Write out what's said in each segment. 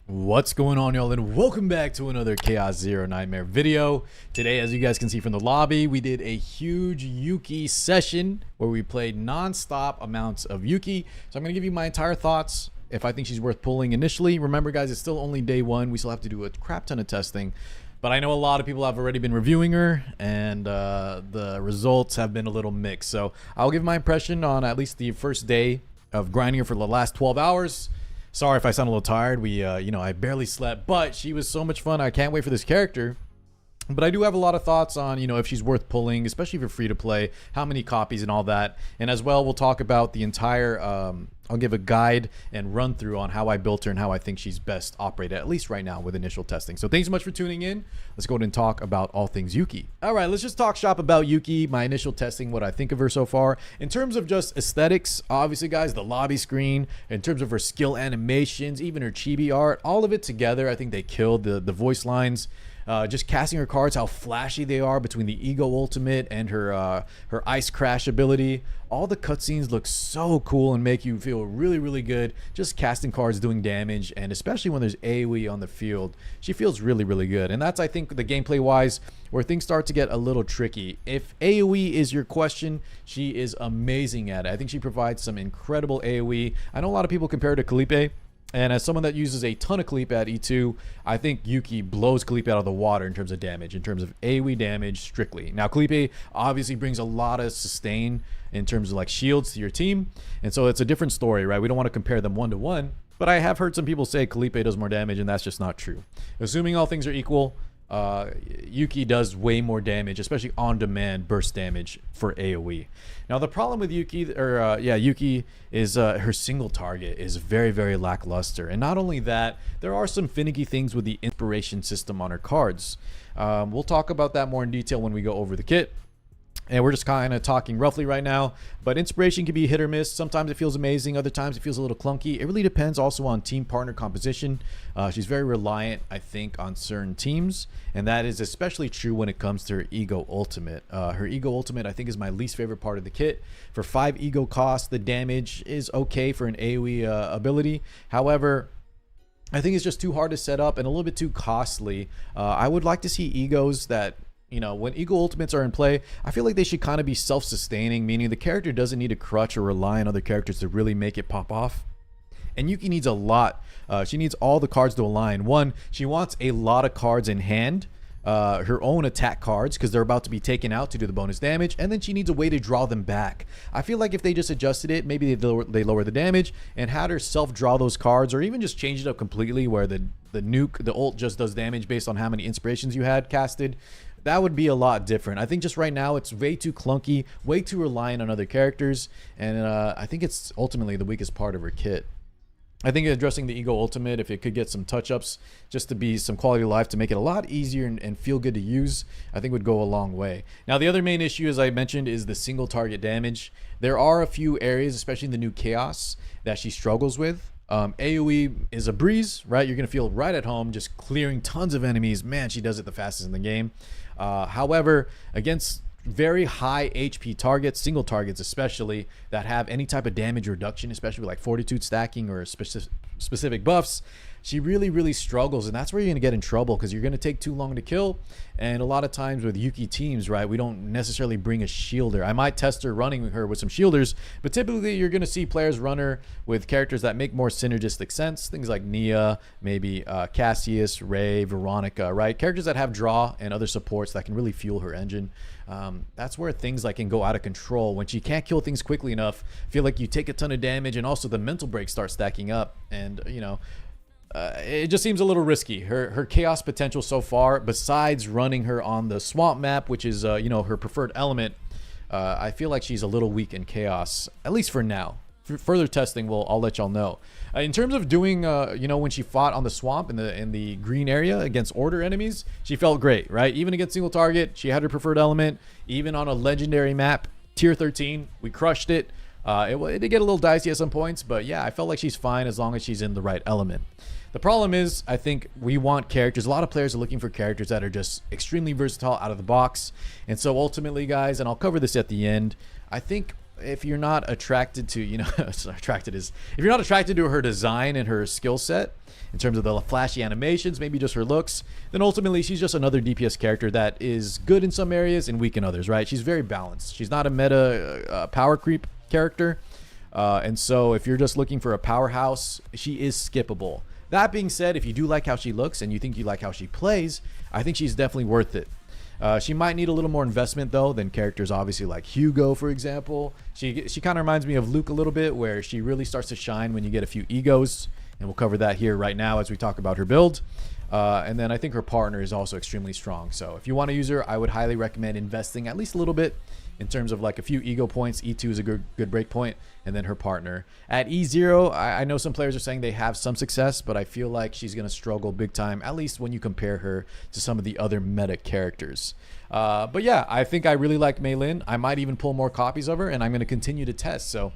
What's going on, y'all, and welcome back to another Chaos Zero Nightmare video. Today, as you guys can see from the lobby, we did a huge Yuki session where we played non-stop amounts of Yuki. So I'm going to give you my entire thoughts, if I think she's worth pulling initially. Remember, guys, it's still only day one. We still have to do a crap ton of testing. But I know a lot of people have already been reviewing her, and the results have been a little mixed. So I'll give my impression on at least the first day of grinding her for the last 12 hours. Sorry if I sound a little tired. I barely slept, but she was so much fun. I can't wait for this character. But I do have a lot of thoughts on, if she's worth pulling, especially if you're free to play, how many copies and all that. And as well, we'll talk about the entire, I'll give a guide and run through on how I built her and how I think she's best operated, at least right now with initial testing. So thanks so much for tuning in. Let's go ahead and talk about all things Yuki. All right, let's just talk shop about Yuki, my initial testing, what I think of her so far. In terms of just aesthetics, obviously, guys, the lobby screen, in terms of her skill animations, even her chibi art, all of it together, I think they killed the voice lines. Just casting her cards, how flashy they are between the Ego Ultimate and her Ice Crash ability. All the cutscenes look so cool and make you feel really, really good. Just casting cards, doing damage, and especially when there's AoE on the field, she feels really, really good. And that's, I think, the gameplay-wise, where things start to get a little tricky. If AoE is your question, she is amazing at it. I think she provides some incredible AoE. I know a lot of people compare her to Kalipe. And as someone that uses a ton of Kalipe at E2, I think Yuki blows Kalipe out of the water in terms of damage, in terms of AoE damage strictly. Now, Kalipe obviously brings a lot of sustain in terms of like shields to your team. And so it's a different story, right? We don't want to compare them one-to-one. But I have heard some people say Kalipe does more damage, and that's just not true. Assuming all things are equal, Yuki does way more damage, especially on-demand burst damage for AoE. Now the problem with Yuki, Yuki is her single target is very, very lackluster. And not only that, there are some finicky things with the inspiration system on her cards. We'll talk about that more in detail when we go over the kit. And we're just kind of talking roughly right now, but inspiration can be hit or miss. Sometimes it feels amazing, other times it feels a little clunky. It really depends also on team partner composition. She's very reliant, I think, on certain teams, and that is especially true when it comes to her Ego Ultimate. Her Ego Ultimate, I think, is my least favorite part of the kit. For 5 Ego cost, the damage is okay for an AoE ability. However, I think it's just too hard to set up and a little bit too costly. I would like to see Egos that, when Ego Ultimates are in play, I feel like they should kind of be self-sustaining, meaning the character doesn't need to crutch or rely on other characters to really make it pop off. And Yuki needs a lot. She needs all the cards to align. One, she wants a lot of cards in hand, her own attack cards, because they're about to be taken out to do the bonus damage, and then she needs a way to draw them back. I feel like if they just adjusted it, maybe they lower the damage and had her self-draw those cards, or even just change it up completely where the ult just does damage based on how many inspirations you had casted. That would be a lot different. I think just right now it's way too clunky, way too reliant on other characters, and I think it's ultimately the weakest part of her kit. I think addressing the Ego Ultimate, if it could get some touch-ups just to be some quality of life to make it a lot easier and feel good to use, I think would go a long way. Now, the other main issue, as I mentioned, is the single target damage. There are a few areas, especially in the new Chaos, that she struggles with. AoE is a breeze, right? You're going to feel right at home just clearing tons of enemies. Man, she does it the fastest in the game. However, against very high HP targets, single targets especially, that have any type of damage reduction, especially like fortitude stacking or specific buffs, she really, really struggles. And that's where you're going to get in trouble, because you're going to take too long to kill. And a lot of times with Yuki teams, right, we don't necessarily bring a shielder. I might test her running her with some shielders, but typically you're going to see players run her with characters that make more synergistic sense. Things like Nia, maybe Cassius, Ray, Veronica, right? Characters that have draw and other supports that can really fuel her engine. That's where things like can go out of control. When she can't kill things quickly enough, feel like you take a ton of damage, and also the mental breaks start stacking up. And, it just seems a little risky. Her chaos potential so far, besides running her on the swamp map, which is her preferred element, I feel like she's a little weak in chaos, at least for now. For further testing, I'll let y'all know. In terms of doing, when she fought on the swamp in the green area against order enemies, she felt great, right? Even against single target, she had her preferred element. Even on a legendary map, tier 13, we crushed it. It did get a little dicey at some points, but yeah, I felt like she's fine as long as she's in the right element. The problem is, I think we want characters. A lot of players are looking for characters that are just extremely versatile out of the box. And so ultimately, guys, and I'll cover this at the end, I think if you're not attracted to, you know, attracted is, if you're not attracted to her design and her skill set in terms of the flashy animations, maybe just her looks, then ultimately she's just another DPS character that is good in some areas and weak in others, right? She's very balanced. She's not a meta power creep character. And so if you're just looking for a powerhouse, she is skippable. That being said, if you do like how she looks and you think you like how she plays, I think she's definitely worth it. She might need a little more investment though than characters obviously like Hugo, for example. She kind of reminds me of Luke a little bit, where she really starts to shine when you get a few egos, and we'll cover that here right now as we talk about her build. And then I think her partner is also extremely strong. So if you want to use her, I would highly recommend investing at least a little bit in terms of like a few ego points. E2 is a good break point, and then her partner. At E0, I know some players are saying they have some success, but I feel like she's going to struggle big time, at least when you compare her to some of the other meta characters. But yeah, I think I really like Mei Lin. I might even pull more copies of her, and I'm going to continue to test. So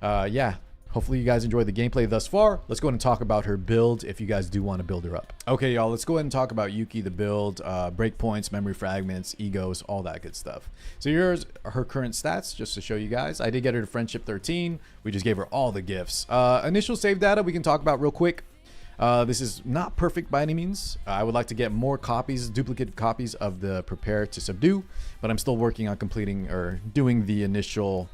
yeah. Hopefully you guys enjoyed the gameplay thus far. Let's go ahead and talk about her build if you guys do want to build her up. Okay, y'all, let's go ahead and talk about Yuki, the build, breakpoints, memory fragments, egos, all that good stuff. So here's her current stats, just to show you guys. I did get her to Friendship 13. We just gave her all the gifts. Initial save data we can talk about real quick. This is not perfect by any means. I would like to get more copies, duplicate copies of the Prepare to Subdue, but I'm still working on completing or doing the initial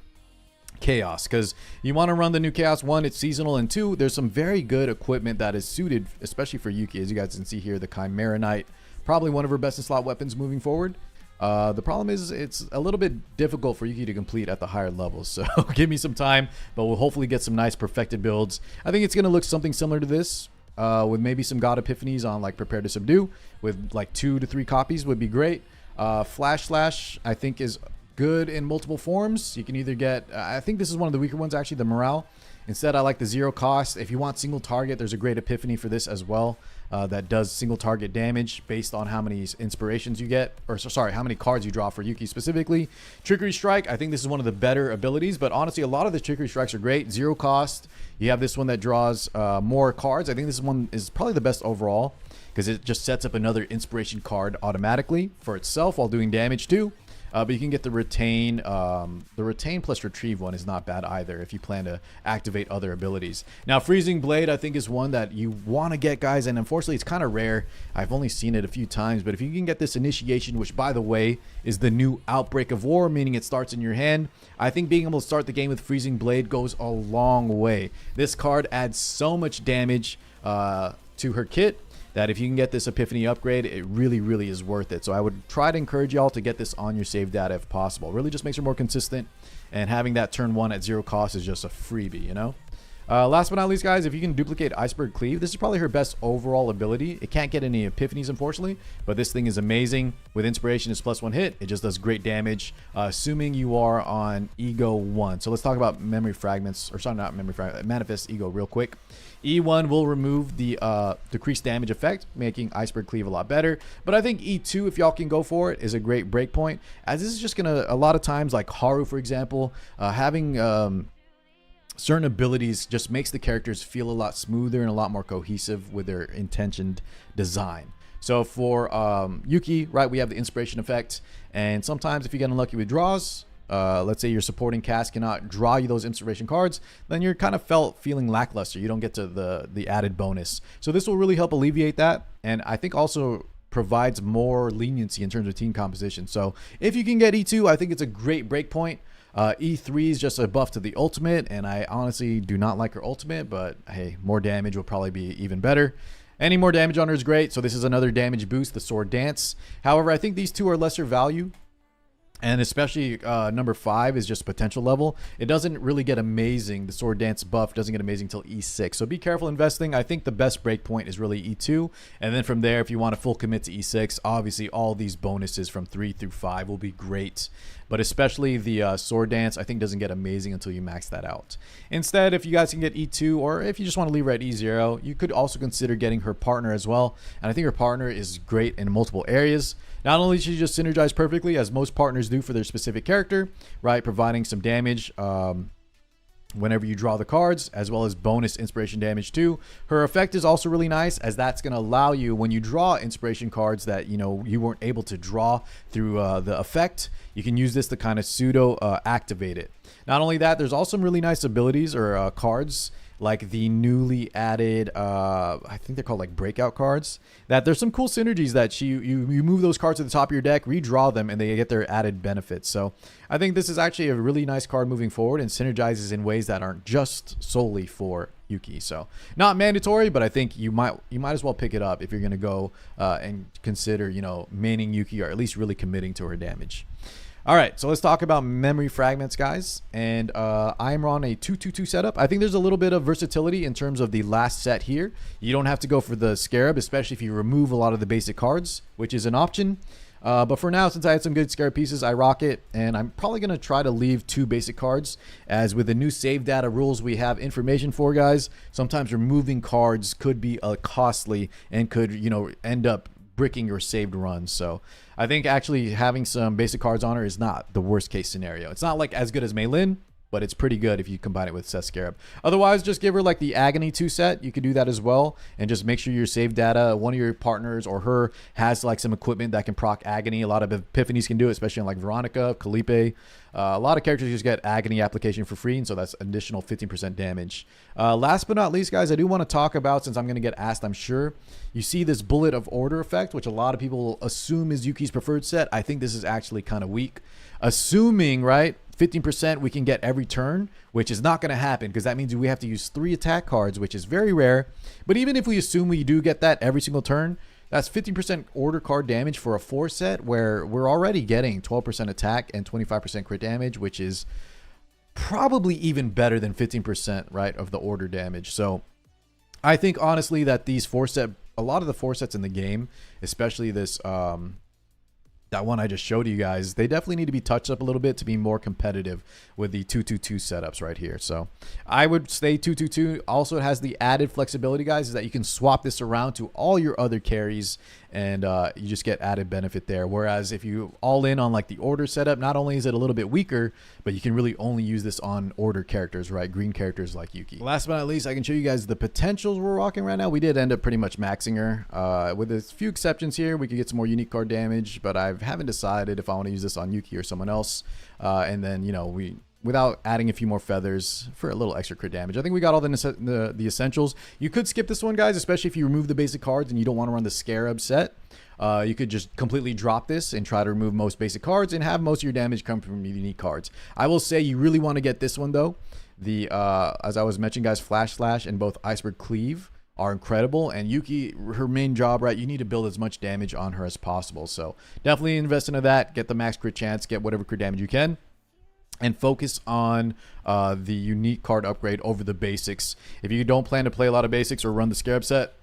Chaos, because you want to run the new Chaos. 1, it's seasonal, and 2, there's some very good equipment that is suited especially for Yuki. As you guys can see here, the Chimera Knight, probably one of her best in slot weapons moving forward. The problem is it's a little bit difficult for Yuki to complete at the higher levels, so give me some time, but we'll hopefully get some nice perfected builds. I think it's going to look something similar to this, with maybe some God Epiphanies on like Prepare to Subdue, with like 2 to 3 copies would be great. Flash Slash I think is good in multiple forms. You can either get, I think this is one of the weaker ones actually, the Morale. Instead, I like the 0 cost. If you want single target, there's a great Epiphany for this as well, that does single target damage based on how many inspirations you get, or sorry, how many cards you draw for Yuki specifically. Trickery Strike, I think this is one of the better abilities, but honestly, a lot of the Trickery Strikes are great. 0 cost. You have this one that draws more cards. I think this one is probably the best overall, because it just sets up another inspiration card automatically for itself while doing damage too. But you can get the retain plus retrieve one is not bad either if you plan to activate other abilities. Now, Freezing Blade I think is one that you want to get, guys, and unfortunately it's kind of rare. I've only seen it a few times, but if you can get this initiation, which by the way is the new Outbreak of War, meaning it starts in your hand, I think being able to start the game with Freezing Blade goes a long way. This card adds so much damage to her kit that if you can get this Epiphany upgrade, it really, really is worth it. So I would try to encourage y'all to get this on your save data if possible. Really just makes her more consistent, and having that turn 1 at 0 cost is just a freebie, you know? Last but not least, guys, if you can duplicate Iceberg Cleave, this is probably her best overall ability. It can't get any Epiphanies, unfortunately, but this thing is amazing. With Inspiration, it's +1 hit. It just does great damage, assuming you are on Ego 1. So let's talk about Memory Fragments, or sorry, not Memory Fragments, Manifest Ego real quick. E1 will remove the decreased damage effect, making Iceberg Cleave a lot better. But I think E2, if y'all can go for it, is a great breakpoint, as this is just going to, a lot of times, like Haru, for example, having certain abilities just makes the characters feel a lot smoother and a lot more cohesive with their intentioned design. So for Yuki, right, we have the inspiration effect, and sometimes if you get unlucky with draws, let's say your supporting cast cannot draw you those inspiration cards, then you're kind of feeling lackluster. You don't get to the added bonus. So this will really help alleviate that, and I think also provides more leniency in terms of team composition. So if you can get E2, I think it's a great breakpoint. E3 is just a buff to the ultimate, and I honestly do not like her ultimate, but hey, more damage will probably be even better. Any more damage on her is great, so this is another damage boost, the Sword Dance. However, I think these two are lesser value, and especially number 5 is just potential level. It doesn't really get amazing. The Sword Dance buff doesn't get amazing until E6, so be careful investing. I think the best breakpoint is really E2, and then from there, if you want to full commit to E6, obviously all these bonuses from 3 through 5 will be great. But especially the Sword Dance, I think doesn't get amazing until you max that out. Instead, if you guys can get E2, or if you just want to leave her at E0, you could also consider getting her partner as well. And I think her partner is great in multiple areas. Not only does she just synergize perfectly, as most partners do for their specific character, right, providing some damage whenever you draw the cards, as well as bonus inspiration damage too. Her effect is also really nice, as that's going to allow you, when you draw inspiration cards that you weren't able to draw through the effect, you can use this to kind of pseudo activate it. Not only that, there's also some really nice abilities or cards like the newly added, I think they're called like breakout cards, that there's some cool synergies that you move those cards to the top of your deck, redraw them, and they get their added benefits. So I think this is actually a really nice card moving forward and synergizes in ways that aren't just solely for Yuki. So not mandatory, but I think you might as well pick it up if you're going to go and consider, maining Yuki, or at least really committing to her damage. All right, so let's talk about memory fragments, guys. And I'm on a 2-2-2 setup. I think there's a little bit of versatility in terms of the last set here. You don't have to go for the scarab, especially if you remove a lot of the basic cards, which is an option. But for now, since I had some good scarab pieces, I rock it. And I'm probably going to try to leave 2 basic cards, as with the new save data rules we have information for, guys. Sometimes removing cards could be costly and could, end up bricking your saved runs. So I think actually having some basic cards on her is not the worst case scenario. It's not like as good as Mei Lin, but it's pretty good if you combine it with Seth Scarab. Otherwise, just give her like the Agony 2 set. You could do that as well, and just make sure your save data, one of your partners or her, has like some equipment that can proc Agony. A lot of Epiphanies can do it, especially on like Veronica, Calipe. A lot of characters just get Agony application for free, and so that's additional 15% damage. Last but not least, guys, I do want to talk about, since I'm going to get asked, I'm sure, you see this Bullet of Order effect, which a lot of people assume is Yuki's preferred set. I think this is actually kind of weak. Assuming, right, 15% we can get every turn, which is not going to happen, because that means we have to use 3 attack cards, which is very rare. But even if we assume we do get that every single turn, that's 15% order card damage for a 4 set, where we're already getting 12% attack and 25% crit damage, which is probably even better than 15%, right, of the order damage. So I think honestly that these 4 set, a lot of the 4 sets in the game, especially this that one I just showed you guys, they definitely need to be touched up a little bit to be more competitive with the 2-2-2 setups right here. So I would say 2-2-2. Also, it has the added flexibility, guys, is that you can swap this around to all your other carries, and you just get added benefit there. Whereas if you all in on like the order setup, not only is it a little bit weaker, but you can really only use this on order characters, right? Green characters like Yuki. Last but not least, I can show you guys the potentials we're rocking right now. We did end up pretty much maxing her. With a few exceptions here, we could get some more unique card damage, but I haven't decided if I want to use this on Yuki or someone else. And then, without adding a few more feathers for a little extra crit damage. I think we got all the essentials. You could skip this one, guys, especially if you remove the basic cards and you don't want to run the Scarab set. You could just completely drop this and try to remove most basic cards and have most of your damage come from unique cards. I will say you really want to get this one, though. The as I was mentioning, guys, Flash Slash and both Iceberg Cleave are incredible, and Yuki, her main job, right, you need to build as much damage on her as possible. So definitely invest into that, get the max crit chance, get whatever crit damage you can, and focus on the unique card upgrade over the basics. If you don't plan to play a lot of basics or run the Scarab set,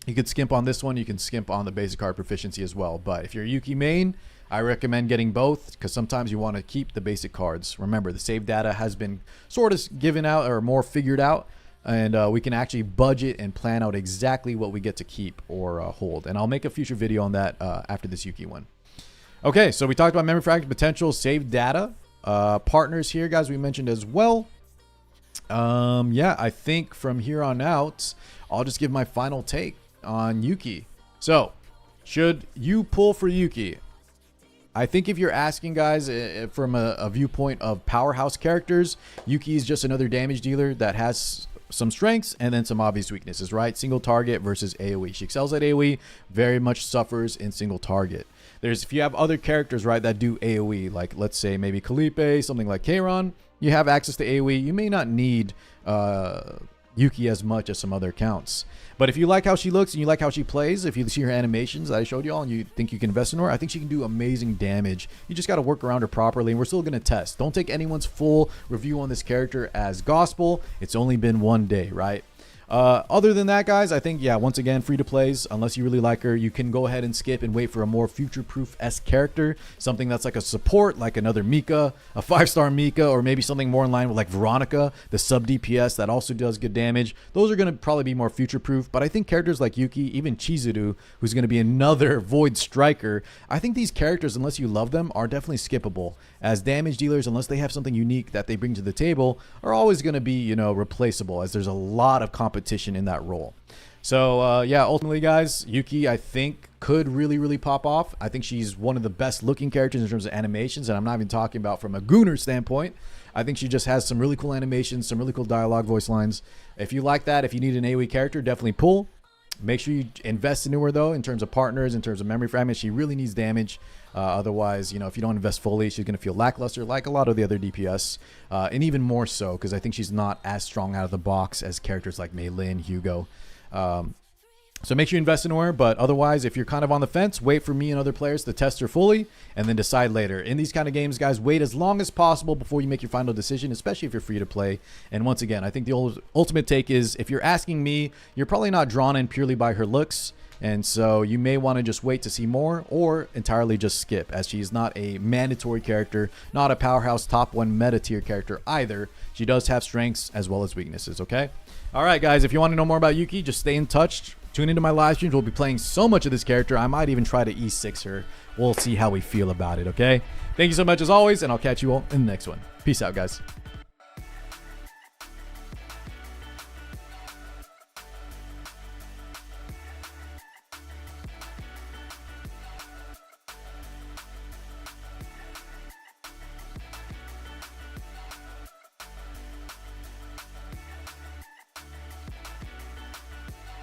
you could skimp on this one. You can skimp on the basic card proficiency as well. But if you're a Yuki main, I recommend getting both, because sometimes you want to keep the basic cards. Remember, the save data has been sort of given out or more figured out, and we can actually budget and plan out exactly what we get to keep or hold. And I'll make a future video on that after this Yuki one. Okay, so we talked about memory fragment potential, save data. Partners here, guys, we mentioned as well. Yeah, I think from here on out, I'll just give my final take on Yuki. So, should you pull for Yuki? I think if you're asking, guys, from a viewpoint of powerhouse characters, Yuki is just another damage dealer that has some strengths and then some obvious weaknesses, right? Single target versus AoE. She excels at AoE, very much suffers in single target. If you have other characters, right, that do AoE, like let's say maybe Calipe, something like Kairon, you have access to AoE. You may not need Yuki as much as some other accounts. But if you like how she looks and you like how she plays, if you see her animations that I showed you all and you think you can invest in her, I think she can do amazing damage. You just got to work around her properly, and we're still going to test. Don't take anyone's full review on this character as gospel. It's only been one day, right? Other than that, guys, I think, yeah, once again, free to plays. Unless you really like her, you can go ahead and skip and wait for a more future-proof-esque character. Something that's like a support, like another Mika, a 5-star Mika, or maybe something more in line with like Veronica, the sub DPS that also does good damage. Those are going to probably be more future-proof. But I think characters like Yuki, even Chizuru, who's going to be another Void Striker, I think these characters, unless you love them, are definitely skippable. As damage dealers, unless they have something unique that they bring to the table, are always going to be, you know, replaceable, as there's a lot of competition in that role. So yeah, ultimately, guys, Yuki, I think, could really pop off. I think she's one of the best looking characters in terms of animations, and I'm not even talking about from a Gooner standpoint. I think she just has some really cool animations, some really cool dialogue voice lines. If you like that, if you need an AoE character, definitely pull. Make sure you invest into her, though, in terms of partners, in terms of memory fragments. She really needs damage. Otherwise, you know, if you don't invest fully, she's going to feel lackluster like a lot of the other DPS. And even more so, because I think she's not as strong out of the box as characters like Mei Lin, Hugo. So make sure you invest in her, but otherwise, if you're kind of on the fence, wait for me and other players to test her fully and then decide later. In these kind of games, guys, wait as long as possible before you make your final decision, especially if you're free to play. And once again, I think the ultimate take is, if you're asking me, you're probably not drawn in purely by her looks. And so you may want to just wait to see more, or entirely just skip, as she's not a mandatory character, not a powerhouse top 1 meta tier character either. She does have strengths as well as weaknesses, okay? All right, guys, if you want to know more about Yuki, just stay in touch. Tune into my live streams. We'll be playing so much of this character. I might even try to E6 her. We'll see how we feel about it, okay? Thank you so much as always, and I'll catch you all in the next one. Peace out, guys.